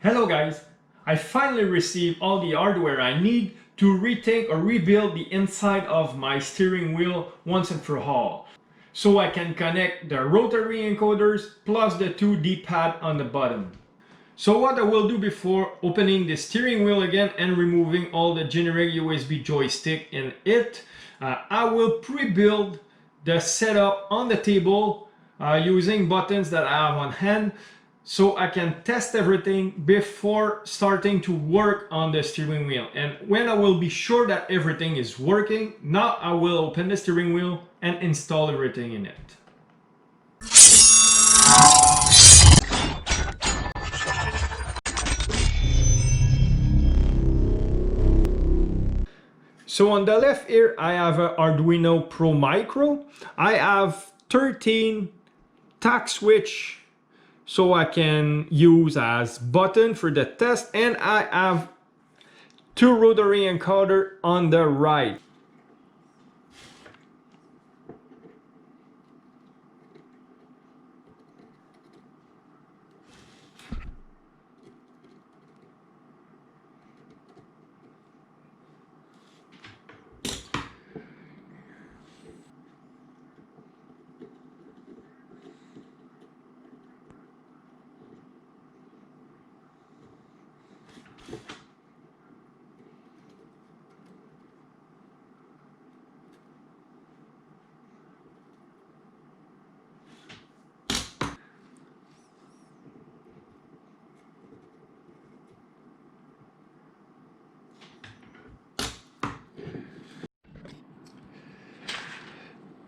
Hello guys! I finally received all the hardware I need to retake or rebuild the inside of my steering wheel once and for all. So I can connect the rotary encoders plus the two D-pad on the bottom. So what I will do before opening the steering wheel again and removing all the generic USB joystick in it, I will pre-build the setup on the table using buttons that I have on hand, so I can test everything before starting to work on the steering wheel. And when I will be sure that everything is working, now I will open the steering wheel and install everything in it. So on the left here, I have an Arduino Pro Micro. I have 13 tack switch so I can use as button for the test, and I have two rotary encoder on the right.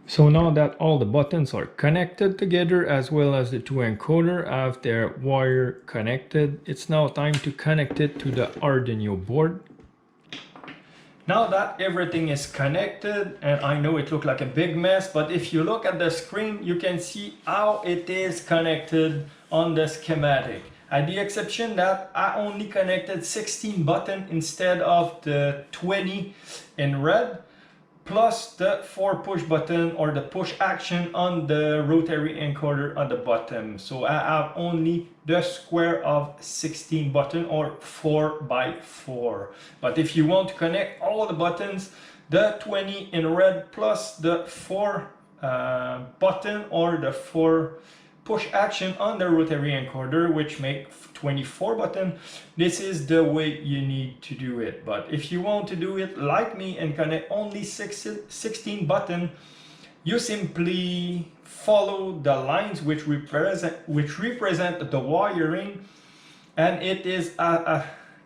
So now that all the buttons are connected together, as well as the two encoder have their wire connected, it's now time to connect it to the Arduino board. Now that everything is connected, and I know it looked like a big mess, but if you look at the screen, you can see how it is connected on the schematic. At the exception that I only connected 16 buttons instead of the 20 in red, plus the 4 push button or the push action on the rotary encoder at the bottom. So I have only the square of 16 button, or 4 by 4. But if you want to connect all the buttons, the 20 in red plus the 4 button or the 4 push action on the rotary encoder, which make 24 button, this is the way you need to do it. But if you want to do it like me and connect only 16 button, you simply follow the lines which represent the wiring, and it is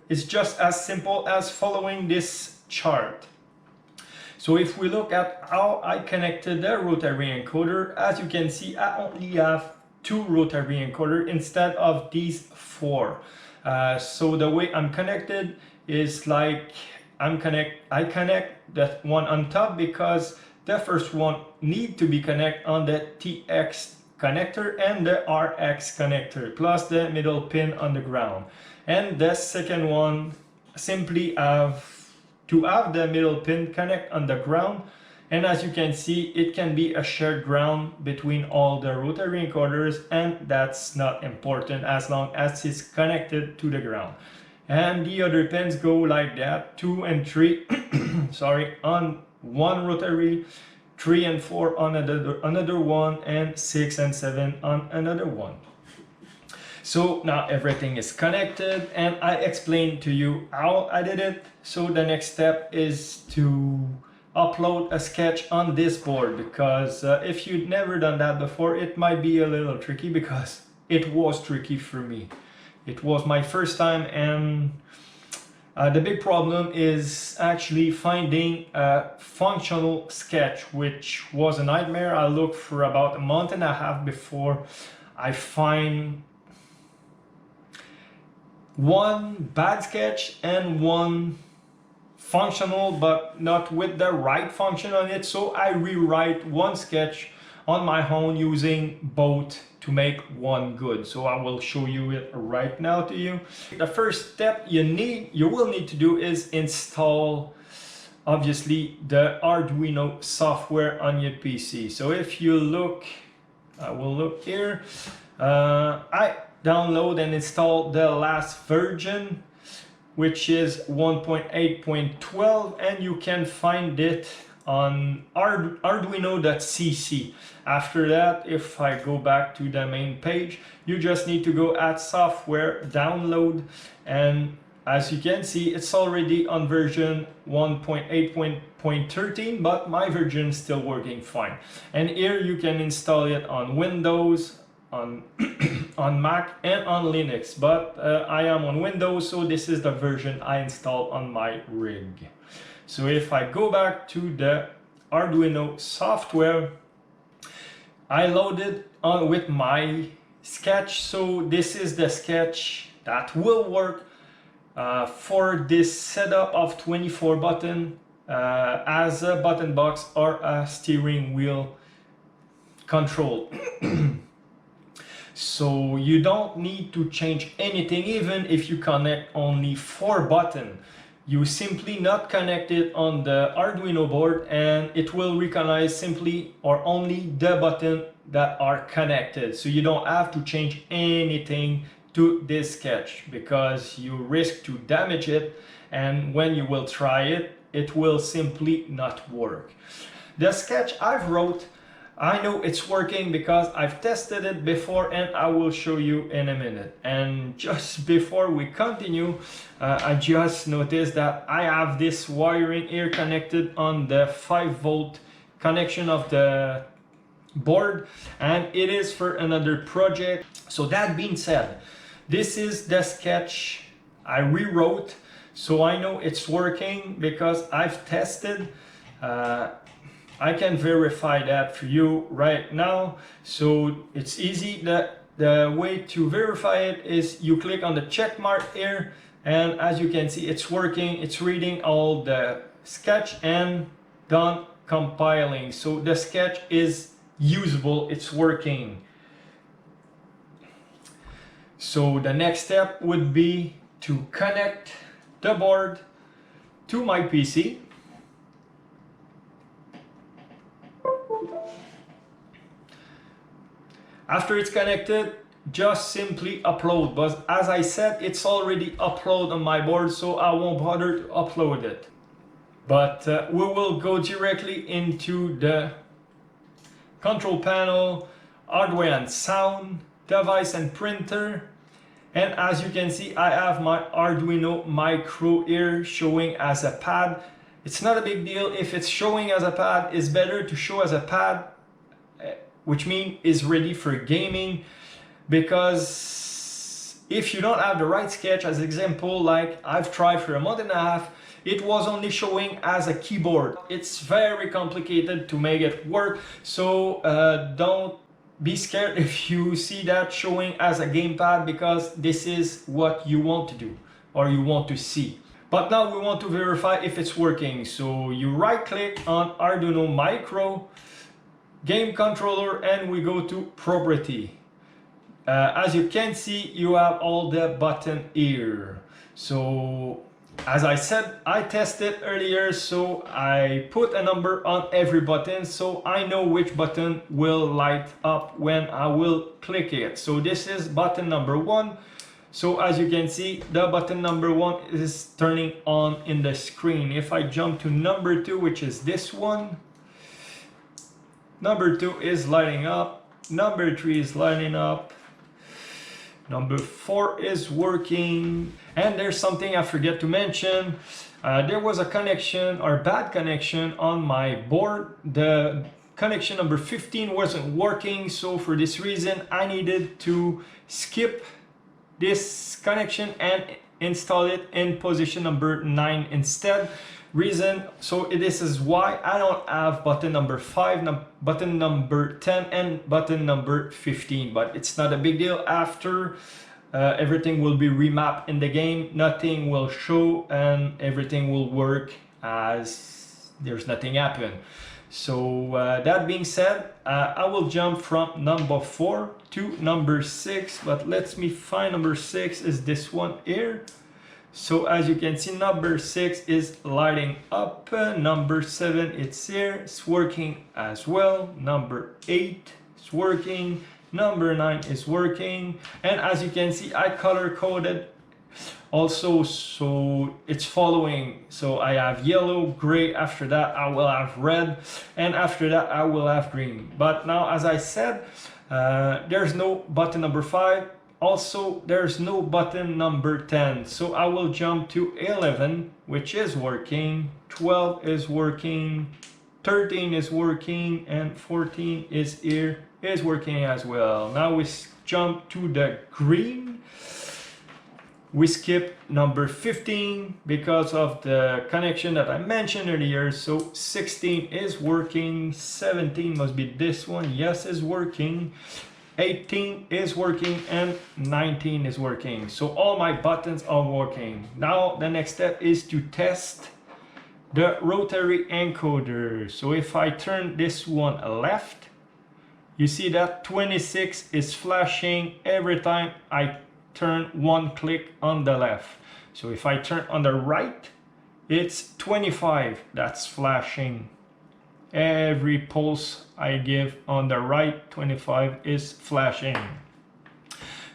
it's just as simple as following this chart. So if we look at how I connected the rotary encoder, as you can see, I only have 2 rotary encoder instead of these 4. So the way I'm connected is like I connect that one on top because the first one need to be connected on the TX connector and the RX connector plus the middle pin on the ground. And the second one simply have to have the middle pin connect on the ground. And as you can see, it can be a shared ground between all the rotary encoders, and that's not important as long as it's connected to the ground. And the other pins go like that, 2 and 3 sorry, on one rotary, 3 and 4 on another one, and 6 and 7 on another one. So now everything is connected, and I explained to you how I did it. So the next step is to upload a sketch on this board, because if you've never done that before, it might be a little tricky, because it was tricky for me. It was my first time, and the big problem is actually finding a functional sketch, which was a nightmare. I looked for about a month and a half before I find one bad sketch and one functional but not with the right function on it. So I rewrite one sketch on my own using both to make one good. So I will show you it right now to you. The first step you will need to do is install obviously the Arduino software on your PC. So if you look, I will look here. I download and install the last version, which is 1.8.12, and you can find it on arduino.cc. After that, if I go back to the main page, you just need to go at software, download, and as you can see, it's already on version 1.8.13, but my version is still working fine. And here you can install it on Windows, on on Mac, and on Linux, but I am on Windows, so this is the version I installed on my rig. So if I go back to the Arduino software, I loaded on with my sketch. So this is the sketch that will work for this setup of 24 button as a button box or a steering wheel control. So you don't need to change anything, even if you connect only 4 buttons. You simply not connect it on the Arduino board and it will recognize simply or only the button that are connected. So you don't have to change anything to this sketch because you risk to damage it, and when you will try it, it will simply not work. The sketch I've wrote, I know it's working because I've tested it before, and I will show you in a minute. And just before we continue, I just noticed that I have this wiring here connected on the 5-volt connection of the board, and it is for another project. So that being said, this is the sketch I rewrote, so I know it's working because I've tested. I can verify that for you right now. So it's easy. The way to verify it is you click on the check mark here, and as you can see, it's working. It's reading all the sketch and done compiling. So the sketch is usable, it's working. So the next step would be to connect the board to my PC. After it's connected, just simply upload. But as I said, it's already uploaded on my board, so I won't bother to upload it. But we will go directly into the control panel, hardware and sound, device and printer. And as you can see, I have my Arduino Micro here showing as a pad. It's not a big deal if it's showing as a pad. It's better to show as a pad, which means is ready for gaming, because if you don't have the right sketch, as example, like I've tried for a month and a half, it was only showing as a keyboard. It's very complicated to make it work, so don't be scared if you see that showing as a gamepad, because this is what you want to do or you want to see. But now we want to verify if it's working. So you right click on Arduino Micro, game controller, and we go to property. As you can see, you have all the button here. So as I said, I tested earlier, so I put a number on every button so I know which button will light up when I will click it. So this is button number 1. So as you can see, the button number 1 is turning on in the screen. If I jump to number 2, which is this one, number 2 is lighting up, number 3 is lighting up, number 4 is working. And there's something I forget to mention. There was a connection or bad connection on my board. The connection number 15 wasn't working, so for this reason I needed to skip this connection and install it in position number 9 instead. So this is why I don't have button number 5, button number 10, and button number 15. But it's not a big deal. After everything will be remapped in the game, nothing will show, and everything will work as there's nothing happen. So that being said, I will jump from number 4 to number 6, but let me find number 6 is this one here. So as you can see, number 6 is lighting up, number 7 it's here, it's working as well, number 8 is working, number 9 is working, and as you can see, I color coded also, so it's following. So I have yellow, gray, after that I will have red, and after that I will have green. But now, as I said, there's no button number 5. Also, there's no button number 10. So I will jump to 11, which is working, 12 is working, 13 is working, and 14 is working as well. Now we jump to the green. We skip number 15 because of the connection that I mentioned earlier. So 16 is working, 17 must be this one, yes, is working, 18 is working, and 19 is working. So all my buttons are working. Now the next step is to test the rotary encoder. So if I turn this one left, you see that 26 is flashing every time I turn one click on the left. So if I turn on the right, it's 25 that's flashing. Every pulse I give on the right, 25 is flashing.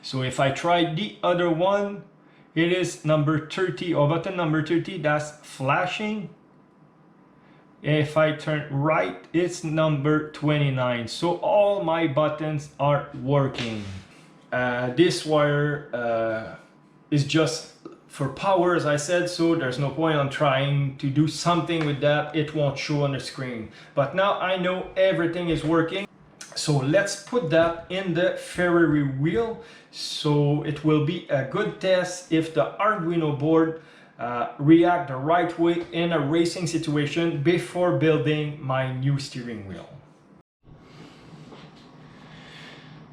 So if I try the other one, it is number 30 or button number 30 that's flashing. If I turn right, it's number 29. So all my buttons are working. This wire is just for power, as I said, so there's no point on trying to do something with that. It won't show on the screen. But now I know everything is working. So let's put that in the Ferrari wheel. So it will be a good test if the Arduino board react the right way in a racing situation before building my new steering wheel.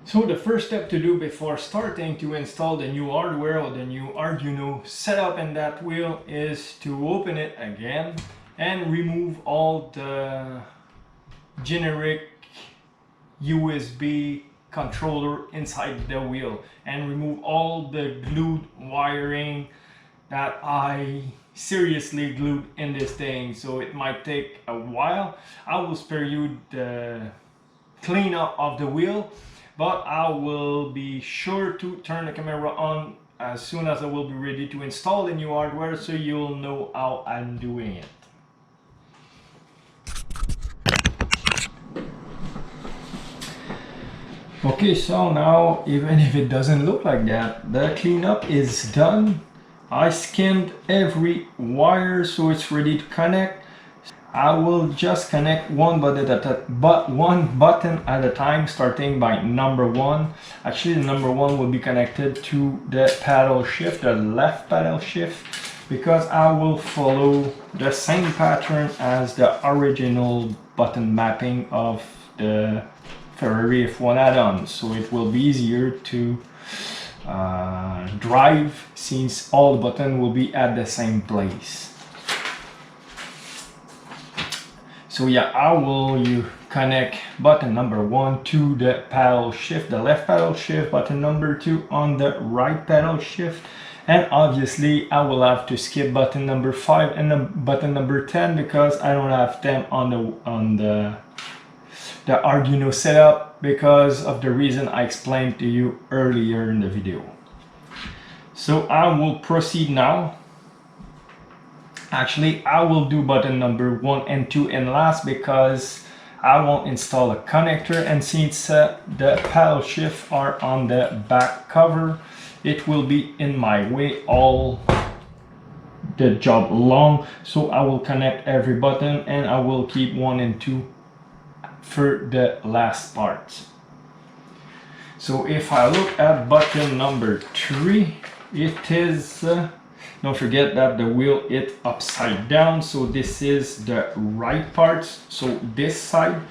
So the first step to do before starting to install the new hardware or the new Arduino setup in that wheel is to open it again and remove all the generic USB controller inside the wheel and remove all the glued wiring that I seriously glued in this thing. So it might take a while. I will spare you the cleanup of the wheel, but I will be sure to turn the camera on as soon as I will be ready to install the new hardware, so you'll know how I'm doing it. Okay, so now even if it doesn't look like that, the cleanup is done. I skimmed every wire so it's ready to connect. I will just connect one button at a time, starting by number 1. Actually, the number 1 will be connected to the paddle shift, the left paddle shift, because I will follow the same pattern as the original button mapping of the Ferrari F1 add-on. So it will be easier to drive since all the buttons will be at the same place. So yeah, I will connect button number 1 to the paddle shift, the left paddle shift, button number 2 on the right paddle shift, and obviously I will have to skip button number 5 and button number 10 because I don't have them on the Arduino setup because of the reason I explained to you earlier in the video. So I will proceed now. Actually, I will do button number 1 and 2 and last because I won't install a connector, and since the paddle shift are on the back cover, it will be in my way all the job long. So I will connect every button and I will keep 1 and 2 for the last part. So if I look at button number 3, it is don't forget that the wheel is upside down, so this is the right part. So this side,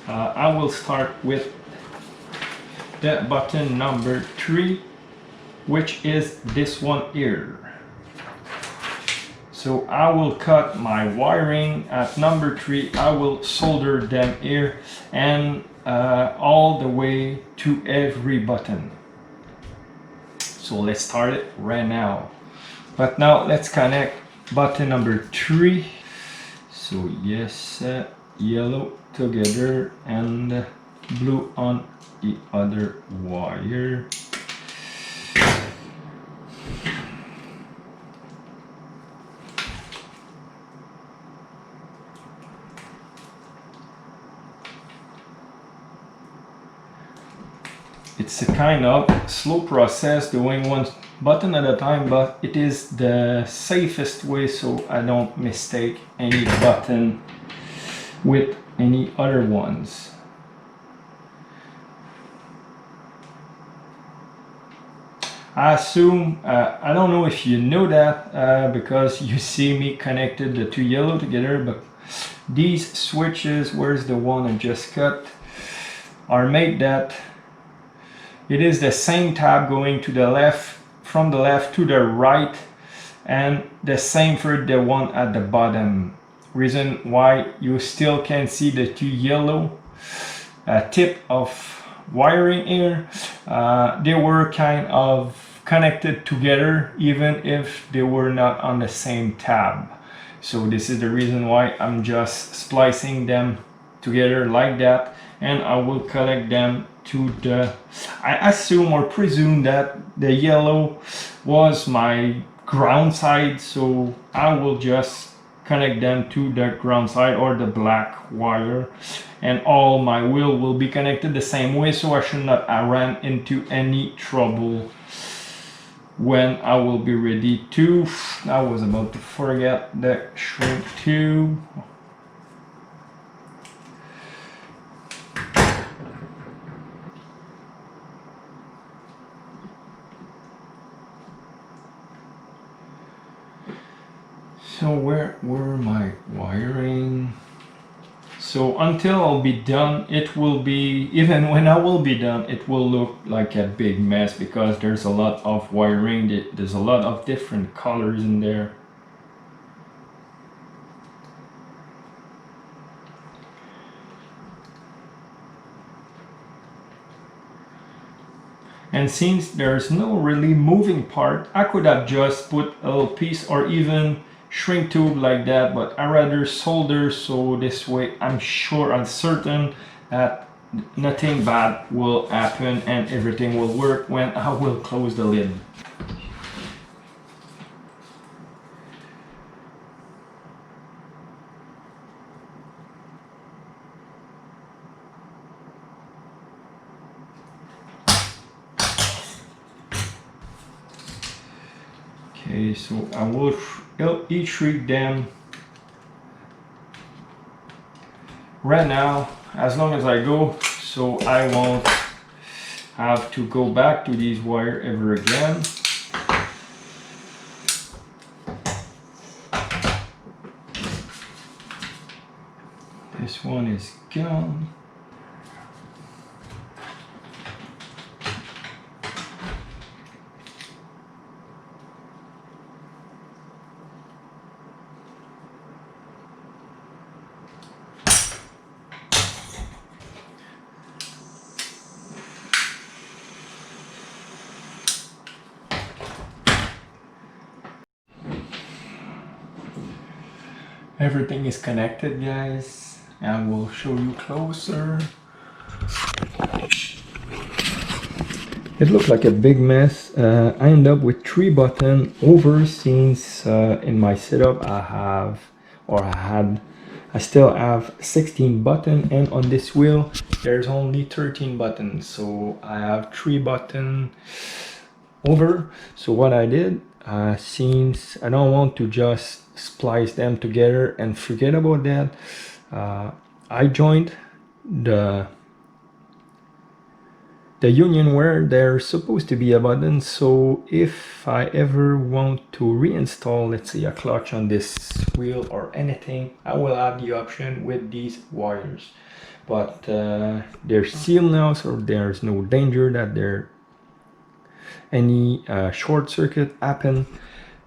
I will start with the button number 3, which is this one here. So I will cut my wiring at number 3. I will solder them here and all the way to every button. So let's start it right now. But now let's connect button number 3. So yes, yellow together and blue on the other wire. It's a kind of slow process doing one button at a time, but it is the safest way so I don't mistake any button with any other ones. I assume, I don't know if you know that because you see me connected the two yellow together, but these switches, where's the one I just cut, are made that it is the same tab going to the left, from the left to the right, and the same for the one at the bottom. Reason why you still can see the two yellow tip of wiring here, they were kind of connected together even if they were not on the same tab. So this is the reason why I'm just splicing them together like that, and I will connect them to the, I assume or presume that the yellow was my ground side, so I will just connect them to the ground side or the black wire, and all my wheel will be connected the same way, so I should not run into any trouble when I will be ready to, I was about to forget the shrink tube. So where were my wiring? So until I'll be done, it will be, even when I will be done, it will look like a big mess because there's a lot of wiring, there's a lot of different colors in there. And since there's no really moving part, I could have just put a little piece or even shrink tube like that, but I rather solder, so this way I'm sure, I'm certain that nothing bad will happen and everything will work when I will close the lid. Okay, so I will heat shrink them right now as long as I go, so I won't have to go back to these wires ever again. This one is gone. Everything is connected, guys. I will show you closer. It looked like a big mess. I end up with 3 buttons over since in my setup I still have 16 buttons, and on this wheel there's only 13 buttons, so I have 3 buttons over. So what I did, since I don't want to just splice them together and forget about that, I joined the union where there's supposed to be a button, so if I ever want to reinstall, let's say, a clutch on this wheel or anything, I will have the option with these wires. But they're sealed now, so there's no danger that there any short circuit happen.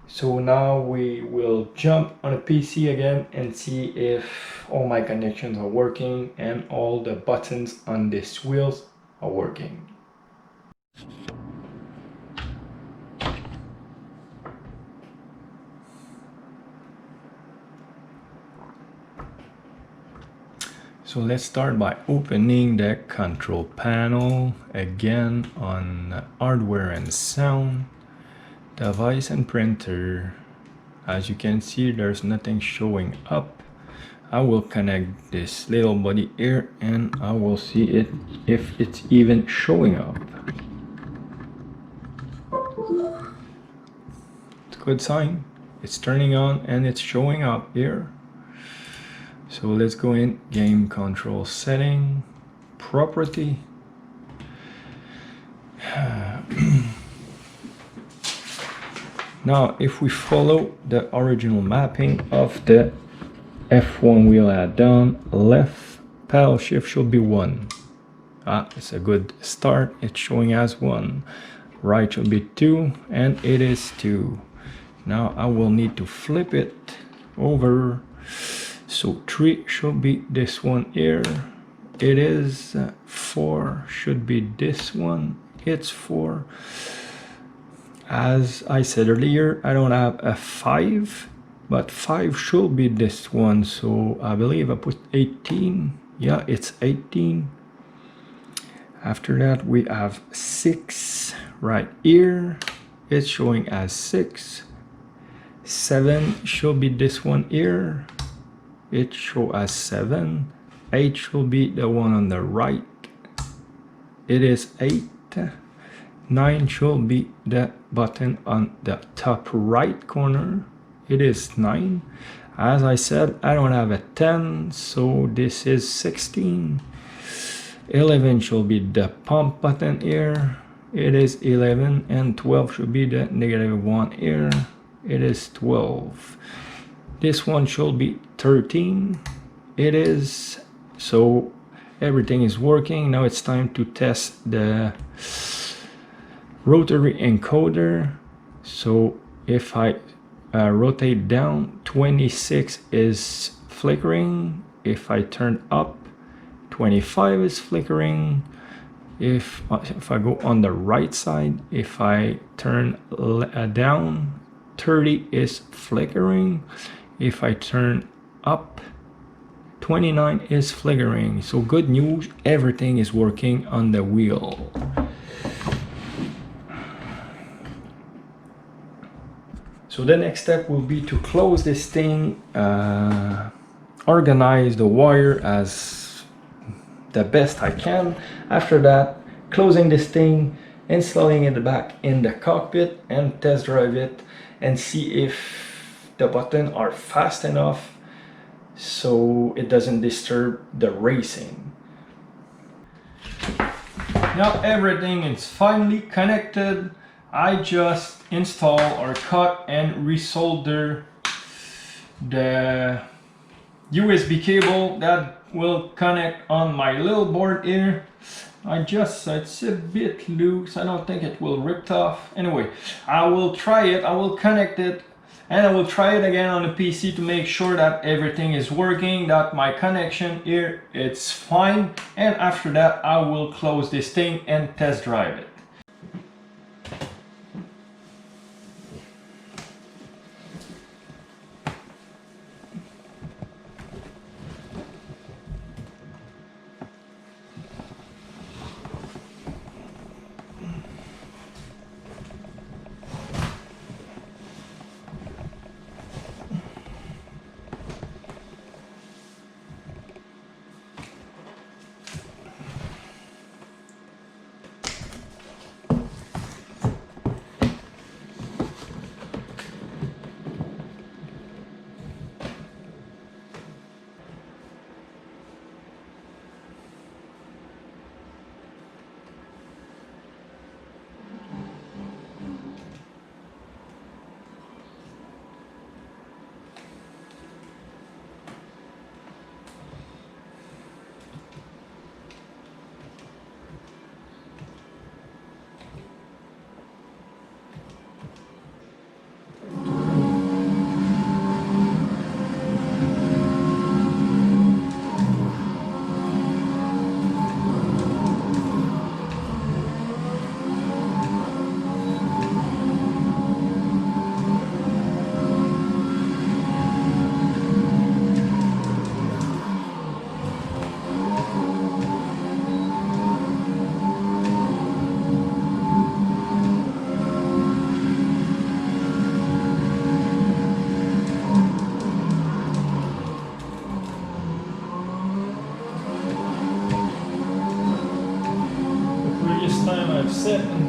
So now we will jump on a PC again and see if all my connections are working and all the buttons on this wheels are working. So So let's start by opening the control panel again on hardware and sound, device and printer. As you can see, there's nothing showing up. I will connect this little body here and I will see it if it's even showing up. It's a good sign. It's turning on and it's showing up here. So let's go in game control setting, property. Now if we follow the original mapping of the F1 wheel add-on, left paddle shift should be 1. It's a good start. It's showing as 1. Right should be 2 and it is 2. Now I will need to flip it over. So 3 should be this one here. It is 4 should be this one. It's 4. As I said earlier, I don't have a 5, but 5 should be this one. So I believe I put 18. Yeah, it's 18. After that we have 6 right here. It's showing as 6. 7 should be this one here. It shows as 7. 8 should be the one on the right. It is 8. 9 should be the button on the top right corner. It is 9. As I said, I don't have a 10, so this is 16. 11 should be the pump button here. It is 11, and 12 should be the -1 here. It is 12. This one should be 13. It is. So everything is working. Now it's time to test the rotary encoder. So if I rotate down, 26 is flickering. If I turn up, 25 is flickering. If I go on the right side, if I turn down, 30 is flickering. If I turn up, 29 is flickering. So good news, everything is working on the wheel. So the next step will be to close this thing, organize the wire as the best I can. After that, closing this thing, installing it back in the cockpit and test drive it and see if the buttons are fast enough so it doesn't disturb the racing. Now everything is finally connected. I just install or cut and resolder the USB cable that will connect on my little board here. It's a bit loose. I don't think it will rip off. Anyway, I will try it. I will connect it and I will try it again on the PC to make sure that everything is working, that my connection here it's fine, and after that I will close this thing and test drive it.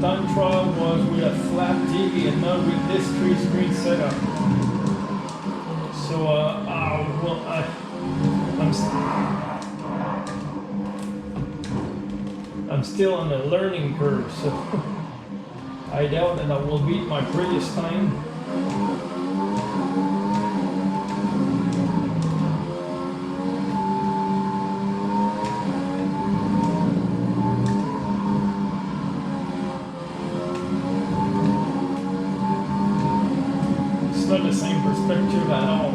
time trial was with a flat TV and not with this 3-screen setup. So I'm still on a learning curve, so I doubt that I will beat my previous time. It's not the same perspective at all.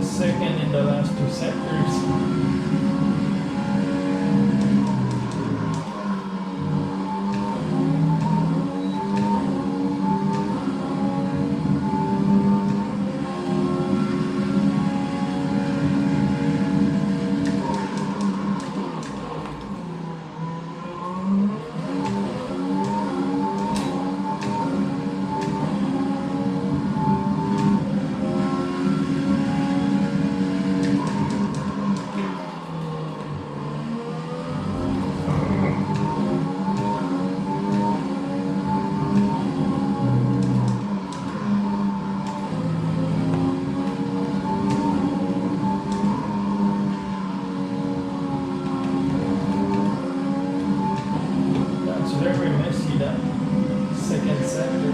Second in the last 2 sectors. Very messy, that second sector.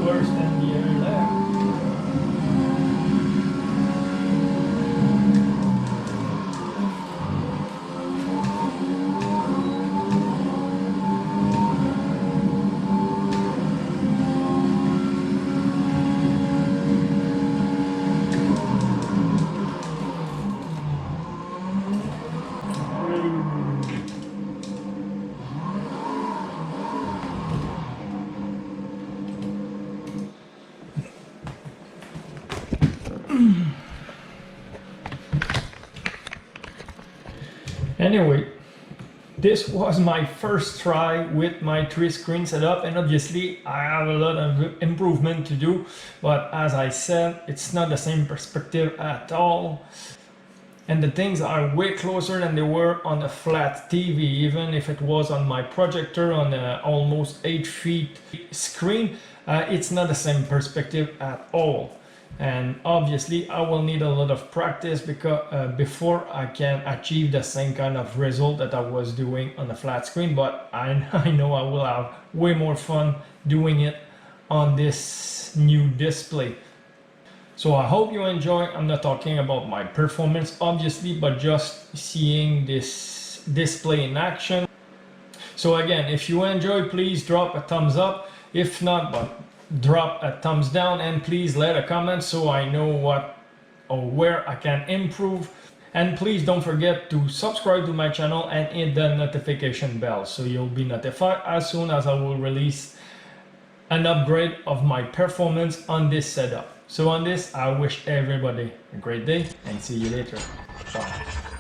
Worse than the other lap. Anyway, this was my first try with my 3-screen setup, and obviously I have a lot of improvement to do, but as I said, it's not the same perspective at all, and the things are way closer than they were on a flat TV. Even if it was on my projector on a almost 8 feet screen, it's not the same perspective at all. And obviously I will need a lot of practice because before I can achieve the same kind of result that I was doing on the flat screen, but I know I will have way more fun doing it on this new display. So I hope you enjoy. I'm not talking about my performance obviously, but just seeing this display in action. So again, if you enjoy, please drop a thumbs up. If not, but drop a thumbs down, and please let a comment so I know what or where I can improve. And please don't forget to subscribe to my channel and hit the notification bell so you'll be notified as soon as I will release an upgrade of my performance on this setup. So on this, I wish everybody a great day and see you later. Bye.